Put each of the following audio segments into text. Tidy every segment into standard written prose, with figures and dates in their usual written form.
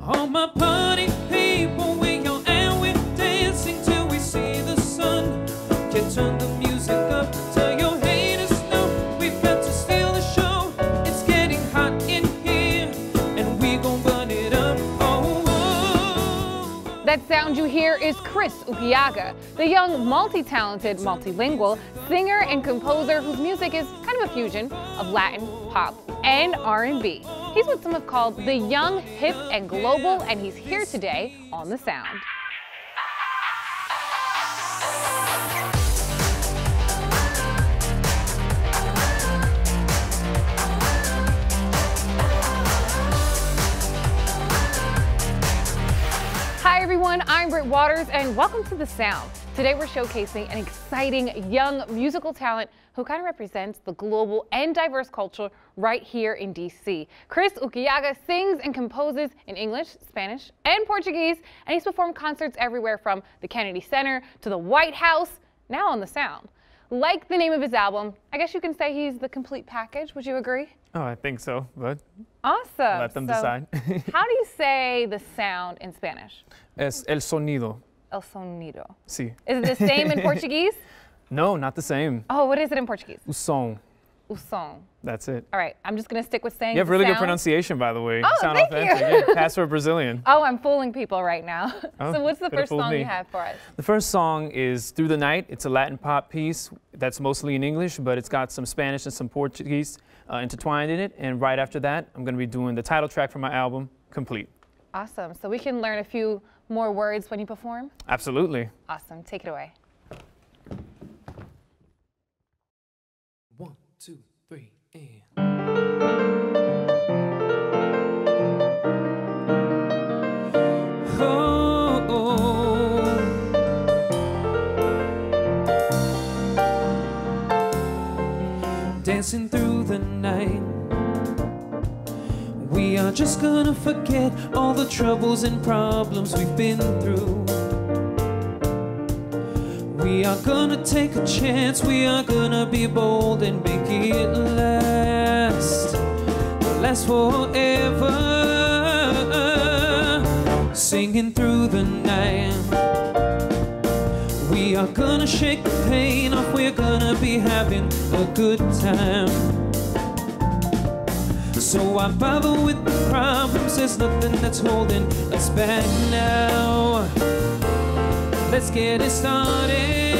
All my party people, we go and we're dancing till we see the sun. Can't turn the music up, tell your haters no. We've got to steal the show. It's getting hot in here, and we gon' burn it up. Oh, oh. That sound you hear is Chris Urquiaga, the young, multi-talented, multilingual singer and composer whose music is kind of a fusion of Latin, pop, and R&B. He's what some have called the young, hip, and global, and he's here today on The Sound. Hi everyone, I'm Britt Waters, and welcome to The Sound. Today we're showcasing an exciting young musical talent who kind of represents the global and diverse culture right here in DC. Chris Urquiaga sings and composes in English, Spanish, and Portuguese, and he's performed concerts everywhere from the Kennedy Center to the White House, now on The Sound. Like the name of his album, I guess you can say he's the complete package. Would you agree? Oh, I think so, but awesome. Let them decide. How do you say the sound in Spanish? Es el sonido. El sonido. Sí. Is it the same in Portuguese? No, not the same. Oh, what is it in Portuguese? O som. O som. That's it. All right, I'm just going to stick with saying You have really good sound. pronunciation, by the way. Oh, You sound thank authentic. you. Yeah, pass for a Brazilian. Oh, I'm fooling people right now. Oh, So what's the could've first fooled song me. you have for us? The first song is Through the Night. It's a Latin pop piece that's mostly in English, but it's got some Spanish and some Portuguese intertwined in it. And right after that, I'm going to be doing the title track from my album, Complete. Awesome. So we can learn a few more words when you perform? Absolutely. Awesome. Take it away. 1, 2, 3, and. Oh, oh. Dancing through the night, we are just gonna forget all the troubles and problems we've been through. We are gonna take a chance, we are gonna be bold and make it last forever. Singing through the night, we are gonna shake the pain off, we're gonna be having a good time. So why bother with the problems, there's nothing that's holding us back now. Let's get it started.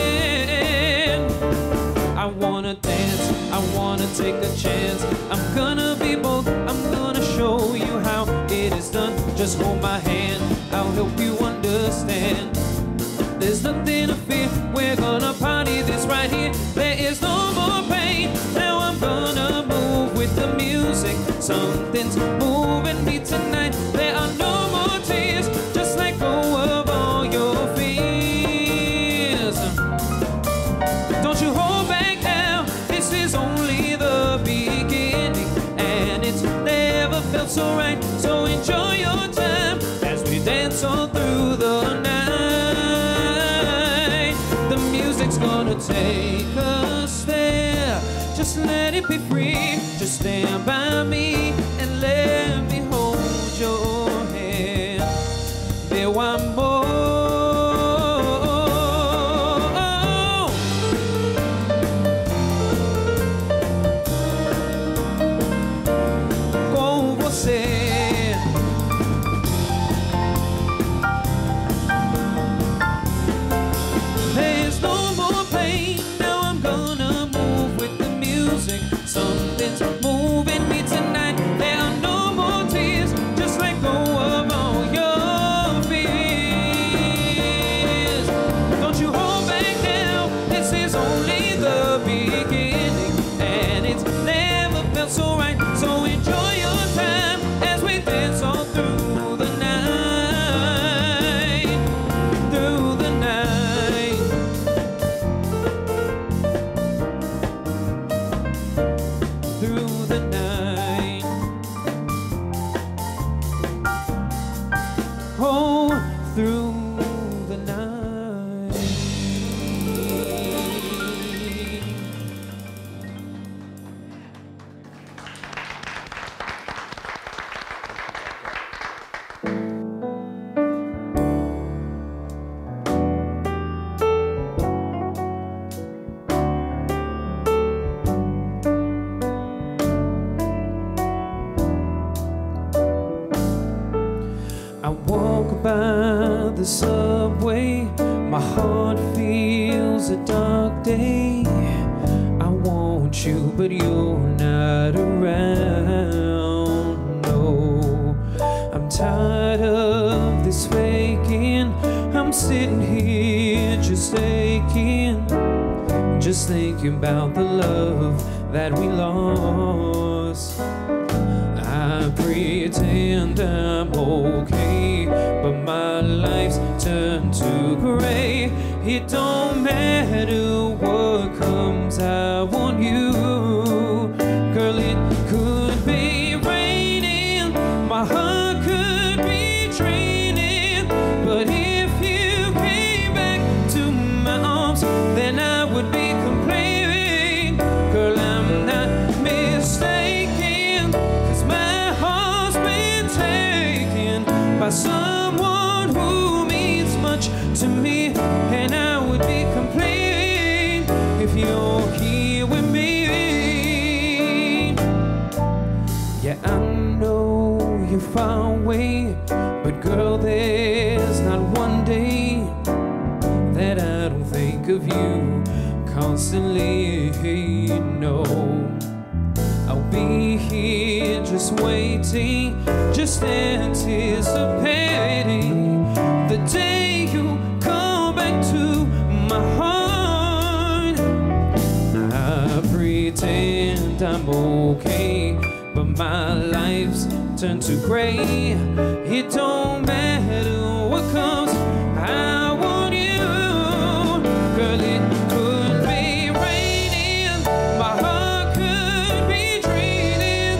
I wanna dance, I wanna take a chance. I'm gonna be bold, I'm gonna show you how it is done. Just hold my hand, I'll help you understand. There's nothing to fear, we're gonna party this right here. There is no more pain, now I'm gonna move with the music. Something's moving me tonight, there are no more tears. Just let go of all your fears. Don't you hold back now, this is only the beginning, and it's never felt so right. So enjoy your time as we dance all through the night. The music's gonna take us there. Just let it be free. Just stand by me and let me hold your hand. There one more. Com você. There's no more pain. Now I'm gonna move with the music. Something's moving me tonight. There are no more tears. Just let go of all your fears. I walk by the subway, my heart feels a dark day. I want you, but you're not around. No, I'm tired of this faking. I'm sitting here just aching, just thinking about the love that we lost. I pretend I'm okay, but my life's turned to gray. It don't matter what comes, I want you. Girl, it could be raining, my heart could be draining, but if you came back to my arms, then I would be complaining. Girl, I'm not mistaken, 'cause my heart's been taken by someone who means much to me, and I would be complaining if you're here with me. Yeah, I know you're far away, but girl, there's not one day that I don't think of you constantly. No, I'll be here just waiting, just anticipating the day you come back to my heart. I pretend I'm okay, but my life's turned to gray. It don't matter what comes, I want you. Girl, it could be raining, my heart could be draining,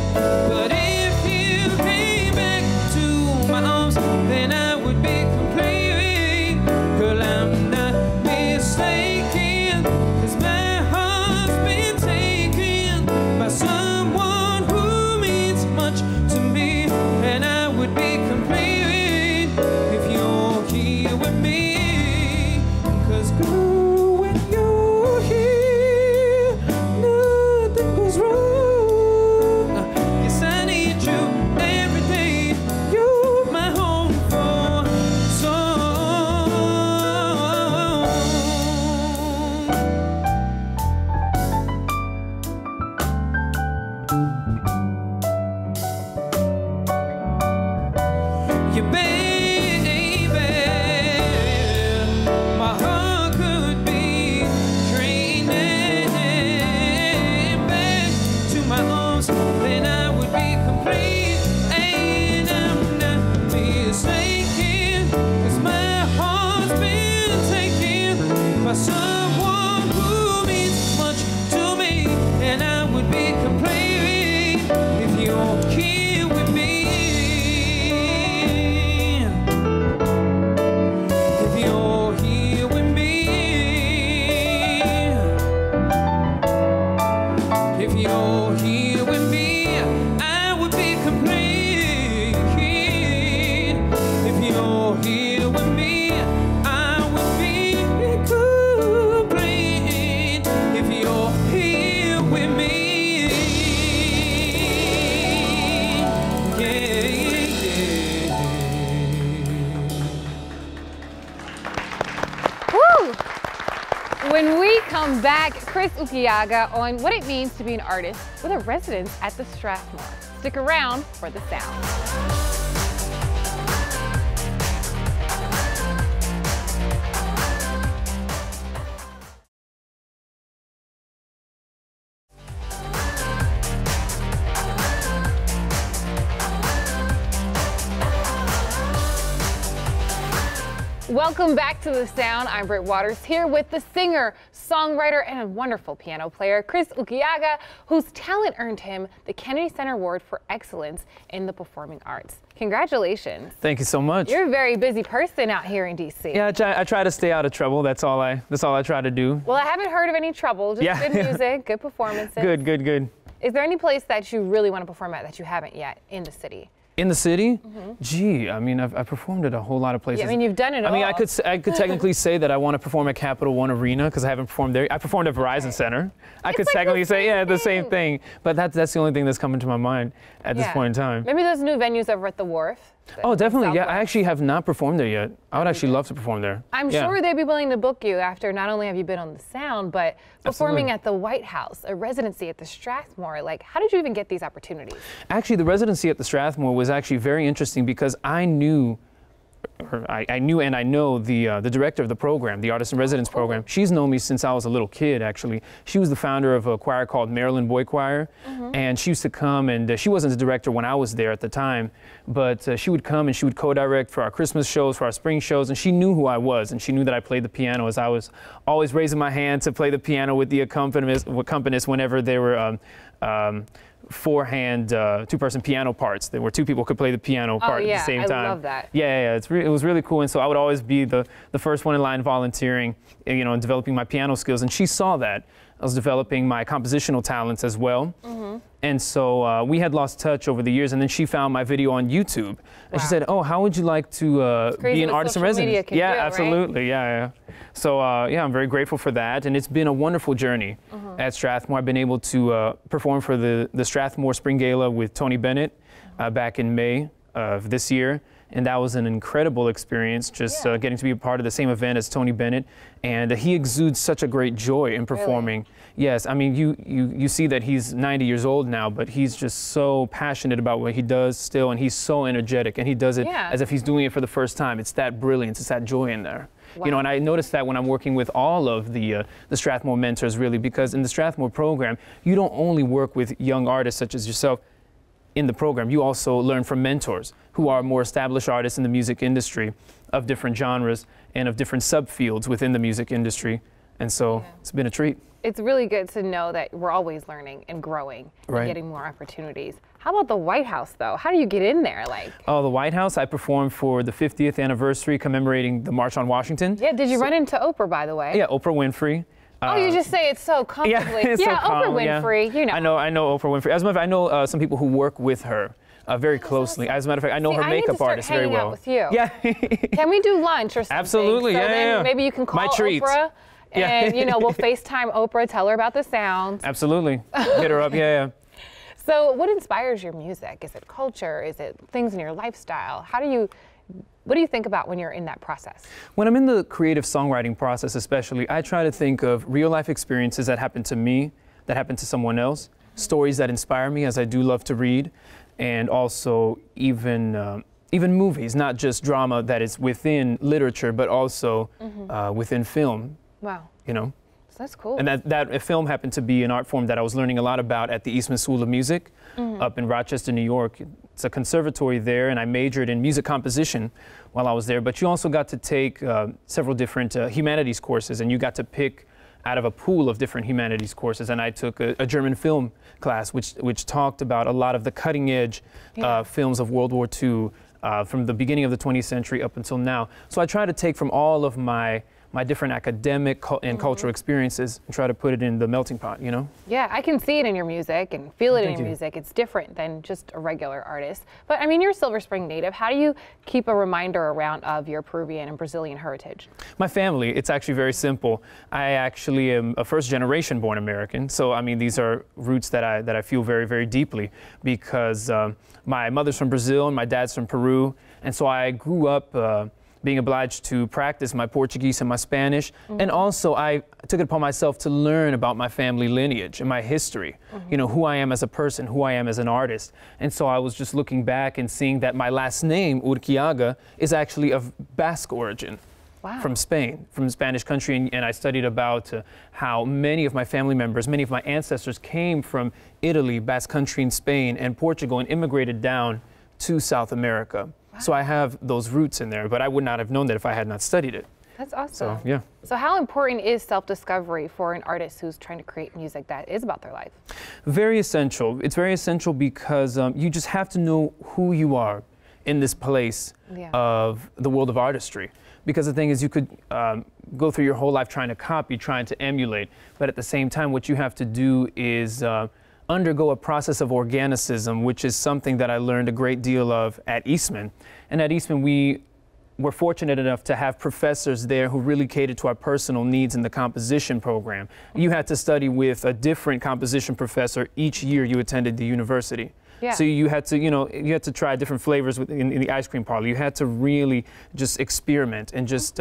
but if you came back to my arms, then I would be complaining. Girl, I'm not mistaken, 'cause my heart's been taken by someone who means much to me, and I would be complaining if you're here with me. 'Cause girl, when you're here, nothing goes wrong. Yes, I need you every day. You're my home for so. You baby, my heart could be draining back to my arms, then I would be complete, and I'm not mistaken, 'cause my heart's been taken by someone who means much to me, and I would be complete if you're here with me. If you're here with me, if you're here with me, I would be complete. If you're here with me, I would be complete. If you're here with me, yeah, yeah. Woo! When we come back, Chris Urquiaga on what it means to be an artist with a residence at the Strathmore. Stick around for the sound. Welcome back to The Sound. I'm Britt Waters here with the singer, songwriter, and a wonderful piano player, Chris Urquiaga, whose talent earned him the Kennedy Center Award for Excellence in the Performing Arts. Congratulations. Thank you so much. You're a very busy person out here in DC. Yeah, I try to stay out of trouble. That's all I try to do. Well, I haven't heard of any trouble. Just good music, good performances. Good, good, good. Is there any place that you really want to perform at that you haven't yet in the city? In the city? Gee, I mean, I've performed at a whole lot of places. Yeah, I mean, you've done it all. I mean, I could technically say that I want to perform at Capital One Arena because I haven't performed there. I performed at Verizon Center. I could technically say, yeah, the same thing. But that's the only thing that's coming to my mind at this point in time. Maybe those new venues over at the Wharf. Oh, definitely. Yeah, I Southwest. actually have not performed there yet. I would actually love to perform there. I'm sure they'd be willing to book you after not only have you been on the Sound, but performing Absolutely. at the White House, a residency at the Strathmore. Like, how did you even get these opportunities? Actually, the residency at the Strathmore was actually very interesting because I knew and I know the director of the program, the Artist in Residence program. She's known me since I was a little kid, actually. She was the founder of a choir called Maryland Boy Choir, and she used to come, and she wasn't the director when I was there at the time, but she would come and she would co-direct for our Christmas shows, for our spring shows, and she knew who I was, and she knew that I played the piano, as I was always raising my hand to play the piano with the accompanist whenever there were four-hand, two-person piano parts. There were two people who could play the piano part at the same time. I love that. Yeah, it was really cool. And so I would always be the first one in line volunteering, and developing my piano skills. And she saw that. I was developing my compositional talents as well. And so we had lost touch over the years. And then she found my video on YouTube. And she said, oh, how would you like to be an artist in residence? Yeah, absolutely. Right? Yeah. So I'm very grateful for that. And it's been a wonderful journey at Strathmore. I've been able to perform for the Strathmore Spring Gala with Tony Bennett back in May of this year. And that was an incredible experience, just getting to be a part of the same event as Tony Bennett. And he exudes such a great joy in performing. Really? Yes, I mean, you see that he's 90 years old now, but he's just so passionate about what he does still, and he's so energetic, and he does it as if he's doing it for the first time. It's that brilliance, it's that joy in there. Wow. And I noticed that when I'm working with all of the Strathmore mentors, really, because in the Strathmore program, you don't only work with young artists such as yourself. In the program, you also learn from mentors who are more established artists in the music industry of different genres and of different subfields within the music industry. And so it's been a treat. It's really good to know that we're always learning and growing and getting more opportunities. How about the White House, though? How do you get in there? Oh, the White House, I performed for the 50th anniversary commemorating the March on Washington. Yeah, did you run into Oprah, by the way? Yeah, Oprah Winfrey. Oh, you just say it so comfortably. Yeah, so calm, Oprah Winfrey, you know. I know Oprah Winfrey. As a matter of fact, I know some people who work with her very closely. As a matter of fact, I know her makeup artist very well. Out with you. Yeah. Can we do lunch or something? Absolutely, so yeah. Maybe you can call My treat. Oprah and, we'll FaceTime Oprah, tell her about the Sound. Absolutely. Hit her up, yeah. So what inspires your music? Is it culture? Is it things in your lifestyle? What do you think about when you're in that process? When I'm in the creative songwriting process especially, I try to think of real life experiences that happened to me, that happened to someone else, stories that inspire me, as I do love to read, and also even movies, not just drama that is within literature, but also within film. Wow. So that's cool. And that film happened to be an art form that I was learning a lot about at the Eastman School of Music up in Rochester, New York. It's a conservatory there, and I majored in music composition while I was there. But you also got to take several different humanities courses, and you got to pick out of a pool of different humanities courses. And I took a German film class, which talked about a lot of the cutting edge films of World War II from the beginning of the 20th century up until now. So I try to take from all of my different academic and cultural experiences and try to put it in the melting pot, Yeah, I can see it in your music and feel it in your music. It's different than just a regular artist. But I mean, you're a Silver Spring native. How do you keep a reminder around of your Peruvian and Brazilian heritage? My family, it's actually very simple. I actually am a first-generation born American. So, I mean, these are roots that I feel very, very deeply because my mother's from Brazil and my dad's from Peru. And so I grew up being obliged to practice my Portuguese and my Spanish. And also I took it upon myself to learn about my family lineage and my history, who I am as a person, who I am as an artist. And so I was just looking back and seeing that my last name, Urquiaga, is actually of Basque origin. Wow. From Spain, from the Spanish country, and I studied about how many of my family members, many of my ancestors came from Italy, Basque country in Spain, and Portugal, and immigrated down to South America. So I have those roots in there, but I would not have known that if I had not studied it. That's awesome. So, yeah. So how important is self-discovery for an artist who's trying to create music that is about their life? Very essential. It's very essential because you just have to know who you are in this place of the world of artistry. Because the thing is, you could go through your whole life trying to copy, trying to emulate, but at the same time, what you have to do is undergo a process of organicism, which is something that I learned a great deal of at Eastman. And at Eastman, we were fortunate enough to have professors there who really catered to our personal needs in the composition program. You had to study with a different composition professor each year you attended the university. Yeah. So you had to, you had to try different flavors in the ice cream parlor. You had to really just experiment and just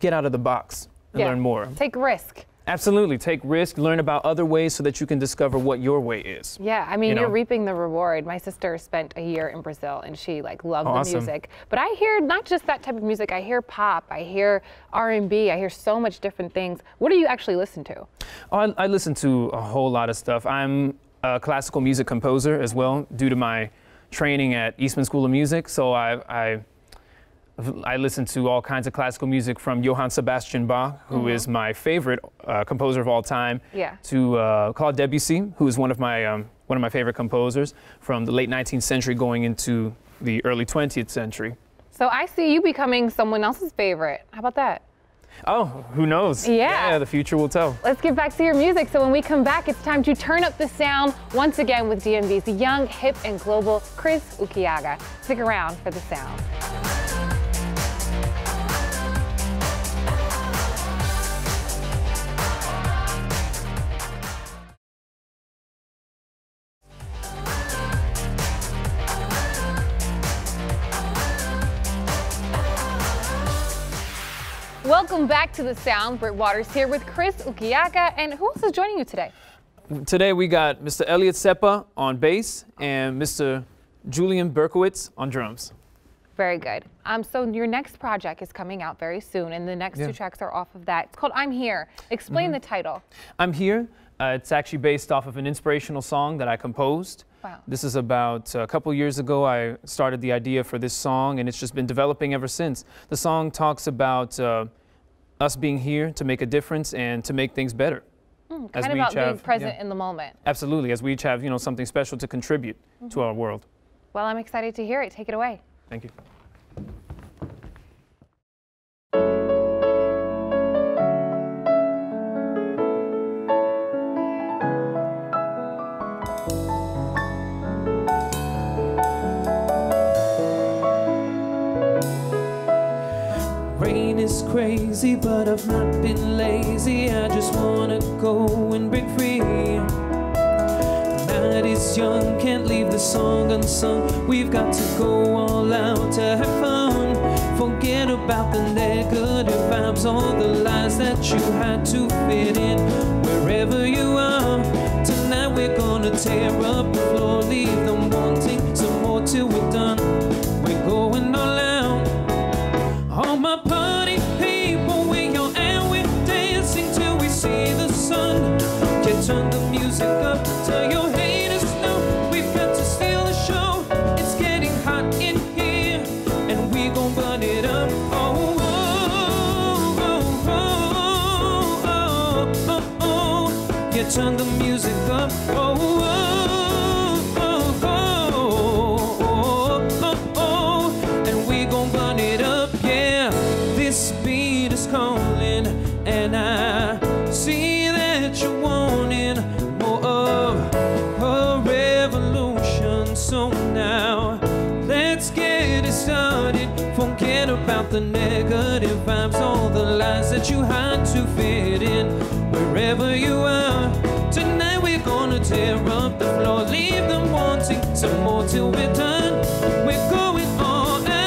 get out of the box and learn more. Take risk. Absolutely. Take risk, learn about other ways so that you can discover what your way is. Yeah, I mean, you're reaping the reward. My sister spent a year in Brazil and she loved the music. But I hear not just that type of music, I hear pop, I hear R&B, I hear so much different things. What do you actually listen to? Oh, I listen to a whole lot of stuff. I'm a classical music composer as well due to my training at Eastman School of Music. So I listen to all kinds of classical music from Johann Sebastian Bach, who is my favorite composer of all time, to Claude Debussy, who is one of my favorite composers from the late 19th century going into the early 20th century. So I see you becoming someone else's favorite. How about that? Oh, who knows? Yeah, the future will tell. Let's get back to your music. So when we come back, it's time to turn up the sound once again with DMV's young, hip, and global Chris Urquiaga. Stick around for the sound. Welcome back to The Sound. Britt Waters here with Chris Urquiaga. And who else is joining you today? Today we got Mr. Elliot Seppa on bass and Mr. Julian Berkowitz on drums. Very good. So your next project is coming out very soon, and the next two tracks are off of that. It's called I'm Here. Explain the title. I'm Here. It's actually based off of an inspirational song that I composed. Wow. This is about a couple years ago. I started the idea for this song, and it's just been developing ever since. The song talks about us being here to make a difference and to make things better. Kind of about being present in the moment. Absolutely, as we each have, something special to contribute to our world. Well, I'm excited to hear it. Take it away. Thank you. Rain is crazy, but I've not been lazy. I just wanna go and break free. Night is young, can't leave the song unsung. We've got to go all out to have fun. Forget about the negative vibes, all the lies that you had to fit in. Wherever you are, tonight we're gonna tear up the floor, leave them wanting some more till we're done. We're going all out. All my party people, we all and we're dancing till we see the sun. Yeah, turn the music up, tell your haters no, we've got to steal the show. It's getting hot in here, and we gon' burn it up. Oh, oh, oh, oh, oh, oh, oh. Yeah, turn the music up. Oh, oh, oh, oh, oh, oh, oh, and we gon' burn it up. This beat is calling, and I see that you're wanting more of a revolution. So now let's get it started. Forget about the negative vibes, all the lies that you had to fit in. Wherever you are, tonight we're gonna tear up the floor, leave them wanting some more till we're done. We're going all out.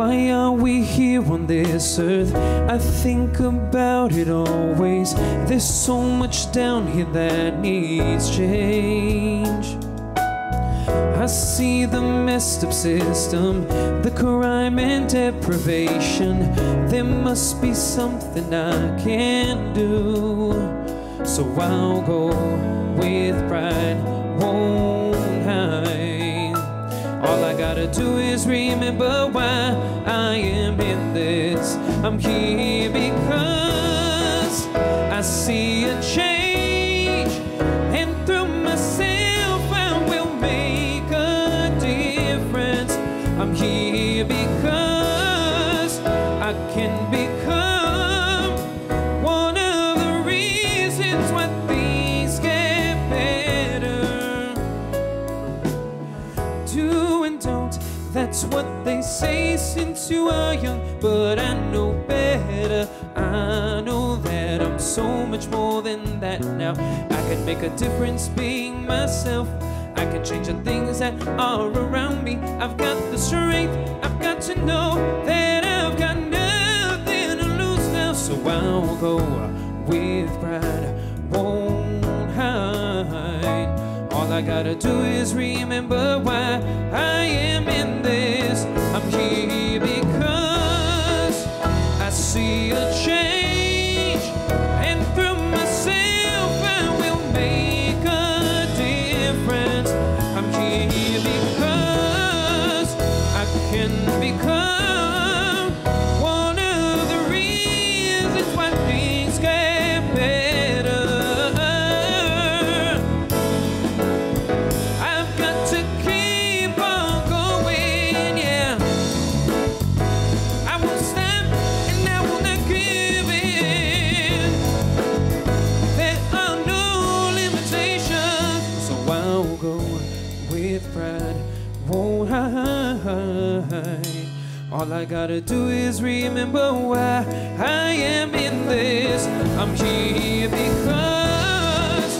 Why are we here on this earth? I think about it always. There's so much down here that needs change. I see the messed up system, the crime and deprivation. There must be something I can do. So I'll go with pride, won't hide. All I gotta do is remember why I am in this. I'm here because I see a change, and through myself I will make a difference. I'm here because I can become one of the reasons why things get better. Do and don't, that's what they say since you are young, but I know better. I know that I'm so much more than that now. I can make a difference being myself. I can change the things that are around me. I've got the strength, I've got to know that I've got nothing to lose now. So I'll go with pride, won't hide. All I gotta do is remember why I am in this. I'm here because I see a change, and through myself I will make a difference. I'm here because I can become one of the reasons why things get better. I've got to keep on going, yeah. I won't stop and I will not give in. There are no limitations, so I'll go with pride, won't hide. All I gotta do is remember why I am in this. I'm here because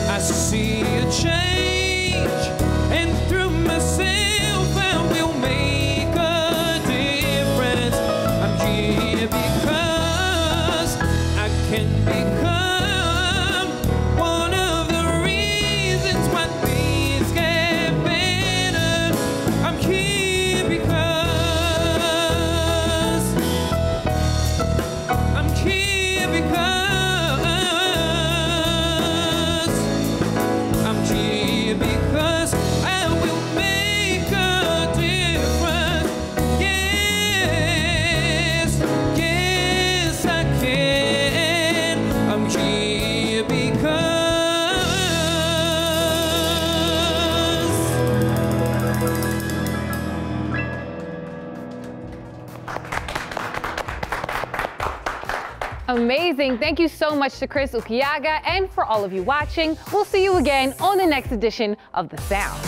I see a change, and through myself I will make a difference. I'm here because I can become one of the reasons why things get better. I'm here because I'm here because I'm here because I will make a difference. Yes, yes I can. I'm here because Amazing. Thank you so much to Urquiaga, and for all of you watching. We'll see you again on the next edition of The Sound.